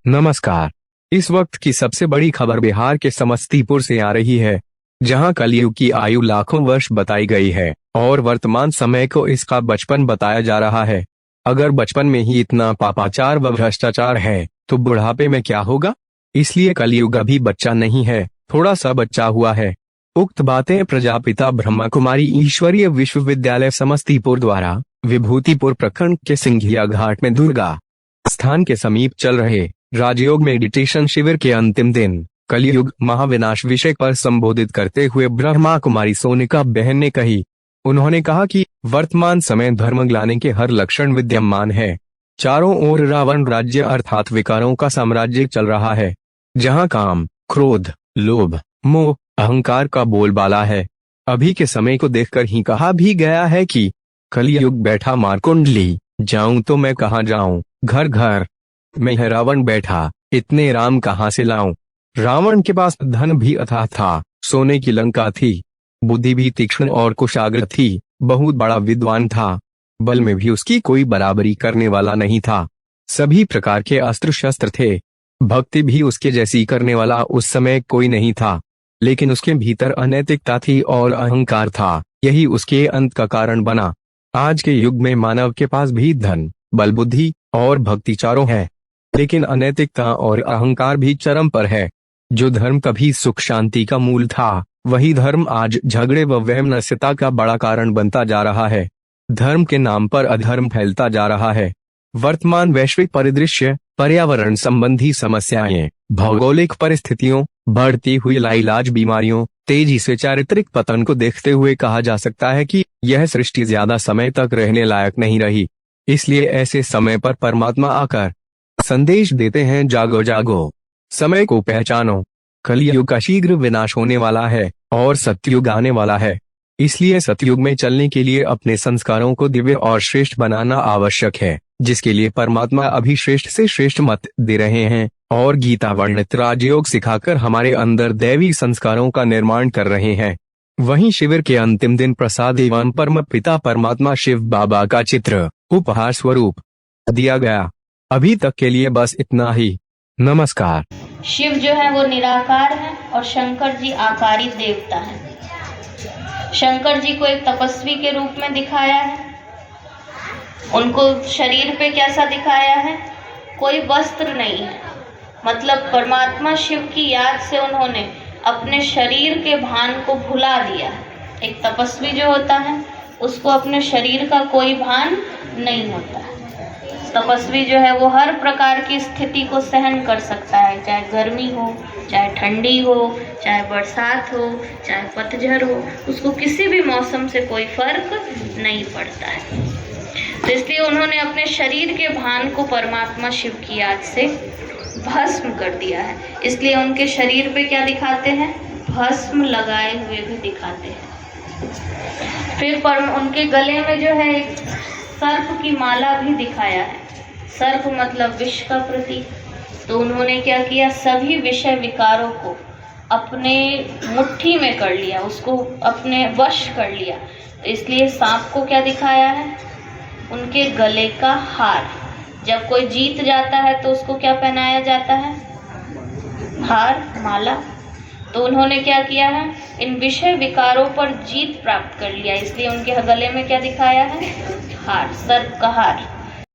नमस्कार। इस वक्त की सबसे बड़ी खबर बिहार के समस्तीपुर से आ रही है, जहां कलयुग की आयु लाखों वर्ष बताई गई है और वर्तमान समय को इसका बचपन बताया जा रहा है। अगर बचपन में ही इतना पापाचार व भ्रष्टाचार है तो बुढ़ापे में क्या होगा? इसलिए कलयुग अभी बच्चा नहीं है, थोड़ा सा बच्चा हुआ है। उक्त बातें प्रजापिता ब्रह्मा कुमारी ईश्वरीय विश्वविद्यालय समस्तीपुर द्वारा विभूतिपुर प्रखंड के सिंघिया घाट में दुर्गा स्थान के समीप चल रहे राजयोग मेडिटेशन शिविर के अंतिम दिन कलयुग महाविनाश विषय पर संबोधित करते हुए ब्रह्मा कुमारी सोनिका बहन ने कही। उन्होंने कहा कि वर्तमान समय धर्म ग्लानि के हर लक्षण विद्यमान है। चारों ओर रावण राज्य अर्थात विकारों का साम्राज्य चल रहा है, जहां काम, क्रोध, लोभ, मोह, अहंकार का बोलबाला है। अभी के समय को देखकर ही कहा भी गया है कि कलयुग बैठा मारकुंडली, जाऊं तो मैं कहां जाऊं, घर घर में है रावण बैठा, इतने राम कहां से लाऊं। रावण के पास धन भी अथाह था, सोने की लंका थी, बुद्धि भी तीक्ष्ण और कुशाग्र थी, बहुत बड़ा विद्वान था, बल में भी उसकी कोई बराबरी करने वाला नहीं था। सभी प्रकार के अस्त्र शस्त्र थे, भक्ति भी उसके जैसी करने वाला उस समय कोई नहीं था। लेकिन उसके भीतर अनैतिकता थी और अहंकार था, यही उसके अंत का कारण बना। आज के युग में मानव के पास भी धन, बल, बुद्धि और भक्ति चारों है, लेकिन अनैतिकता और अहंकार भी चरम पर है। जो धर्म कभी सुख शांति का मूल था, वही धर्म आज झगड़े व वैमनस्यता का बड़ा कारण बनता जा रहा है। धर्म के नाम पर अधर्म फैलता जा रहा है। वर्तमान वैश्विक परिदृश्य, पर्यावरण संबंधी समस्याएं, भौगोलिक परिस्थितियों, बढ़ती हुई लाइलाज बीमारियों, तेजी से चारित्रिक पतन को देखते हुए कहा जा सकता है कि यह सृष्टि ज्यादा समय तक रहने लायक नहीं रही। इसलिए ऐसे समय पर परमात्मा आकर संदेश देते हैं, जागो जागो, समय को पहचानो। कलयुग का शीघ्र विनाश होने वाला है और सतयुग आने वाला है। इसलिए सतयुग में चलने के लिए अपने संस्कारों को दिव्य और श्रेष्ठ बनाना आवश्यक है, जिसके लिए परमात्मा अभी श्रेष्ठ से श्रेष्ठ मत दे रहे हैं और गीता वर्णित राजयोग सिखाकर हमारे अंदर दैवी संस्कारों का निर्माण कर रहे हैं। वहीं शिविर के अंतिम दिन प्रसाद एवं परम पिता परमात्मा शिव बाबा का चित्र उपहार स्वरूप दिया गया। अभी तक के लिए बस इतना ही। नमस्कार। शिव जो है वो निराकार है और शंकर जी आकारी देवता हैं। शंकर जी को एक तपस्वी के रूप में दिखाया है। उनको शरीर पे कैसा दिखाया है? कोई वस्त्र नहीं है, मतलब परमात्मा शिव की याद से उन्होंने अपने शरीर के भान को भुला दिया है। एक तपस्वी जो होता है उसको अपने शरीर का कोई भान नहीं होता है। तपस्वी जो है वो हर प्रकार की स्थिति को सहन कर सकता है, चाहे गर्मी हो, चाहे ठंडी हो, चाहे बरसात हो, चाहे पतझड़ हो, उसको किसी भी मौसम से कोई फर्क नहीं पड़ता है। तो इसलिए उन्होंने अपने शरीर के भान को परमात्मा शिव की याद से भस्म कर दिया है। इसलिए उनके शरीर पे क्या दिखाते हैं? भस्म लगाए हुए भी दिखाते हैं। फिर उनके गले में जो है एक सर्प की माला भी दिखाया है। सर्प मतलब विष का प्रतीक। तो उन्होंने क्या किया? सभी विषय विकारों को अपने मुट्ठी में कर लिया, उसको अपने वश कर लिया। तो इसलिए सांप को क्या दिखाया है? उनके गले का हार। जब कोई जीत जाता है तो उसको क्या पहनाया जाता है? हार, माला। तो उन्होंने क्या किया है? इन विषय विकारों पर जीत प्राप्त कर लिया, इसलिए उनके गले में क्या दिखाया है? हार, सर्प का हार।